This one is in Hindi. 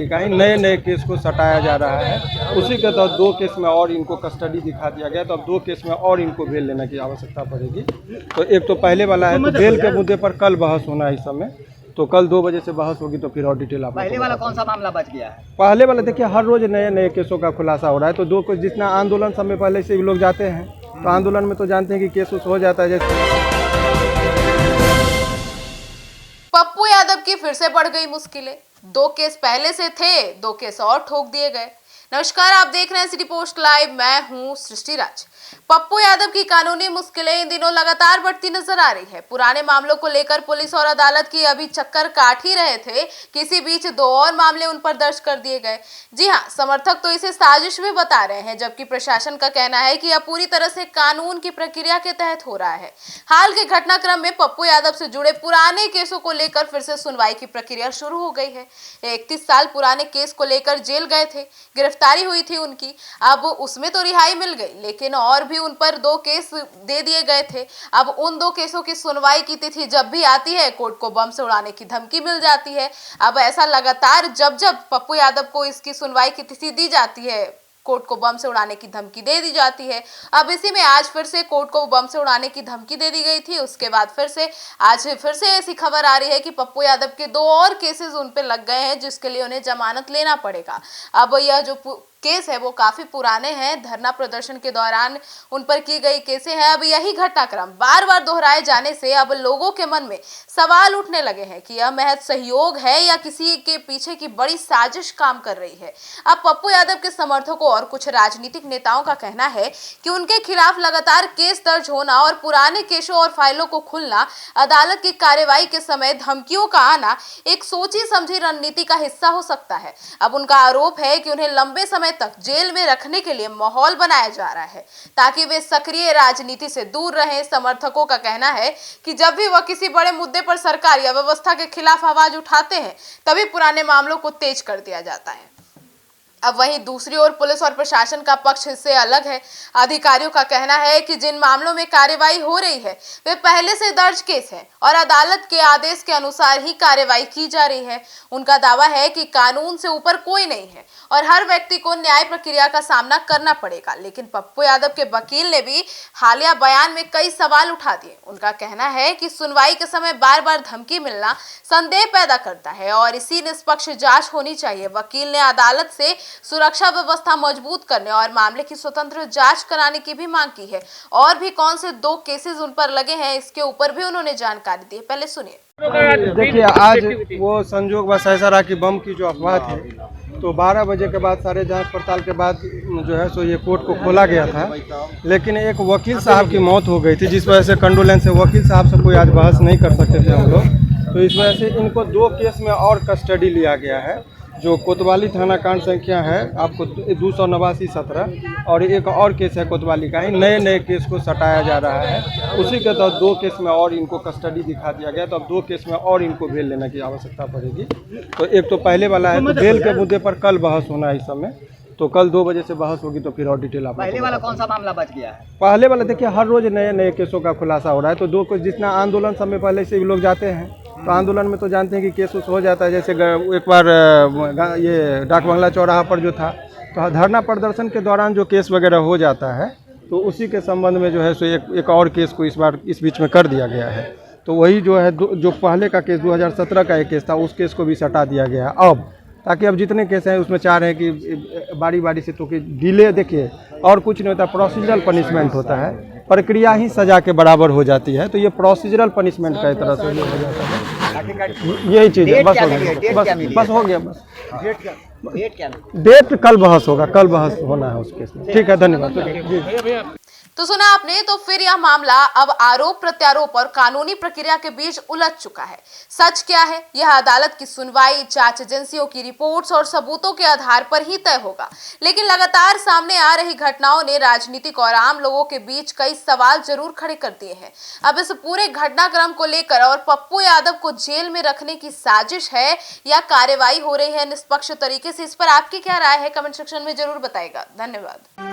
कोतवाली का ही नए नए केस को सटाया जा रहा है। उसी के तहत 2 केस में और इनको कस्टडी दिखा दिया गया, तो अब 2 केस में और इनको बेल लेने की आवश्यकता पड़ेगी। तो एक तो पहले वाला है, तो बेल के मुद्दे पर कल बहस होना है इस समय, तो कल 2 बजे से बहस होगी, तो फिर और डिटेल आप। पहले वाला कौन सा मामला बच गया है? पहले वाला देखिए हर रोज नए नए केसों का खुलासा हो रहा है, तो 2 को जितना आंदोलन समय पहले से भी लोग जाते हैं, तो आंदोलन में तो जानते हैं कि केस उस हो जाता है। जैसे पप्पू यादव की फिर से बढ़ गई मुश्किलें। 2 केस पहले से थे, 2 केस और ठोक दिए गए। नमस्कार, आप देख रहे हैं सिटी पोस्ट लाइव, मैं हूं सृष्टि राज। पप्पू यादव की कानूनी मुश्किलें इन दिनों लगातार बढ़ती नजर आ रही है। पुराने मामलों को लेकर पुलिस और अदालत की अभी चक्कर काट ही रहे थे, किसी बीच 2 और मामले उन पर दर्ज कर दिए गए। जी हां, समर्थक तो इसे साजिश भी बता रहे हैं, जबकि प्रशासन का कहना है कि यह पूरी तरह से कानून की प्रक्रिया के तहत हो रहा है। हाल के घटनाक्रम में पप्पू यादव से जुड़े पुराने केसों को लेकर फिर से सुनवाई की प्रक्रिया शुरू हो गई है। 31 साल पुराने केस को लेकर जेल गए थे, गिरफ्तारी हुई थी उनकी, अब उसमें तो रिहाई मिल गई, लेकिन और भी उन पर 2 केस दे दिए गए थे। अब उन 2 केसों की सुनवाई की तिथि जब भी आती है, कोर्ट को बम से उड़ाने की धमकी मिल जाती है। अब ऐसा लगातार जब पप्पू यादव को इसकी सुनवाई की तिथि दी जाती है, कोर्ट को बम से उड़ाने की धमकी दे दी जाती है। अब इसी में आज फिर से कोर्ट को बम से उड़ाने की धमकी दे दी गई थी। उसके बाद आज फिर से ऐसी खबर आ रही है कि पप्पू यादव के 2 और केसेस उन पे लग गए हैं, जिसके लिए उन्हें जमानत लेना पड़ेगा। अब यह जो केस है वो काफी पुराने हैं, धरना प्रदर्शन के दौरान उन पर की गई केसें हैं। अब यही घटनाक्रम बार बार दोहराए जाने से अब लोगों के मन में सवाल उठने लगे हैं कि यह महज सहयोग है या किसी के पीछे की बड़ी साजिश काम कर रही है। अब पप्पू यादव के समर्थकों और कुछ राजनीतिक नेताओं का कहना है कि उनके खिलाफ लगातार केस दर्ज होना और पुराने केसों और फाइलों को खुलना, अदालत की कार्यवाही के समय धमकियों का आना एक सोची समझी रणनीति का हिस्सा हो सकता है। अब उनका आरोप है कि उन्हें लंबे समय तक जेल में रखने के लिए माहौल बनाया जा रहा है, ताकि वे सक्रिय राजनीति से दूर रहें। समर्थकों का कहना है कि जब भी वह किसी बड़े मुद्दे पर सरकार या व्यवस्था के खिलाफ आवाज उठाते हैं, तभी पुराने मामलों को तेज कर दिया जाता है। अब वहीं दूसरी ओर पुलिस और प्रशासन का पक्ष इससे अलग है। अधिकारियों का कहना है कि जिन मामलों में कार्रवाई हो रही है वे पहले से दर्ज केस हैं और अदालत के आदेश के अनुसार ही कार्रवाई की जा रही है। उनका दावा है कि कानून से ऊपर कोई नहीं है और हर व्यक्ति को न्याय प्रक्रिया का सामना करना पड़ेगा। लेकिन पप्पू यादव के वकील ने भी हालिया बयान में कई सवाल उठा दिए। उनका कहना है कि सुनवाई के समय बार बार धमकी मिलना संदेह पैदा करता है और इसी निष्पक्ष जांच होनी चाहिए। वकील ने अदालत से सुरक्षा व्यवस्था मजबूत करने और मामले की स्वतंत्र जांच कराने की भी मांग की है। और भी कौन से 2 केसेस उन पर लगे हैं, इसके ऊपर भी उन्होंने जानकारी दी है। पहले सुनिए। देखिए, आज वो संजोग बस ऐसा रहा कि बम की जो अफवाह थी, तो 12 बजे के बाद सारे जांच पड़ताल के बाद जो है सो ये कोर्ट को खोला गया था, लेकिन एक वकील साहब की मौत हो गई थी, जिस वजह से कंडोलेंस से वकील साहब से कोई आज बहस नहीं कर सकते थे हम लोग। तो इस वजह से इनको 2 केस में और कस्टडी लिया गया है। जो कोतवाली थाना कांड संख्या है आपको 289/17 और एक और केस है कोतवाली का ही नए नए केस को सटाया जा रहा है। उसी के तहत 2 केस में और इनको कस्टडी दिखा दिया गया, तो अब 2 केस में और इनको बेल लेने की आवश्यकता पड़ेगी। तो एक तो पहले वाला है, तो बेल के मुद्दे पर कल बहस होना है इस समय, तो कल 2 बजे से बहस होगी, तो फिर और डिटेल आप। पहले वाला कौन सा मामला बच गया है? पहले वाला देखिए हर रोज नए नए केसों का खुलासा हो रहा है, तो 2 को जितना आंदोलन समय पहले से भी लोग जाते हैं, तो आंदोलन में तो जानते हैं कि केस उस हो जाता है। जैसे एक बार ये डाक बंगला चौराहा पर जो था, तो धरना प्रदर्शन के दौरान जो केस वगैरह हो जाता है, तो उसी के संबंध में जो है सो एक और केस को इस बार इस बीच में कर दिया गया है। तो वही जो है जो पहले का केस 2017 का एक केस था, उस केस को भी सटा दिया गया है अब, ताकि अब जितने केस हैं उसमें चाह रहे हैं कि बारी बारी से, तो कि डिले देखिए और कुछ नहीं होता, प्रोसीजरल पनिशमेंट होता है, प्रक्रिया ही सजा के बराबर हो जाती है। तो ये प्रोसीजरल पनिशमेंट का एक तरह से हो जाता है। यही चीज़ है, बस हो गया, बस हो गया, बस डेट कल बहस होगा, कल बहस होना है उस केस में। ठीक है, धन्यवाद। तो सुना आपने। तो फिर यह मामला अब आरोप प्रत्यारोप और कानूनी प्रक्रिया के बीच उलझ चुका है। सच क्या है, यह अदालत की सुनवाई, जांच एजेंसियों की रिपोर्ट्स और सबूतों के आधार पर ही तय होगा। लेकिन लगातार सामने आ रही घटनाओं ने राजनीतिक और आम लोगों के बीच कई सवाल जरूर खड़े कर दिए हैं। अब इस पूरे घटनाक्रम को लेकर और पप्पू यादव को जेल में रखने की साजिश है या कार्रवाई हो रही है निष्पक्ष तरीके से, इस पर आपकी क्या राय है, कमेंट सेक्शन में जरूर बताइएगा। धन्यवाद।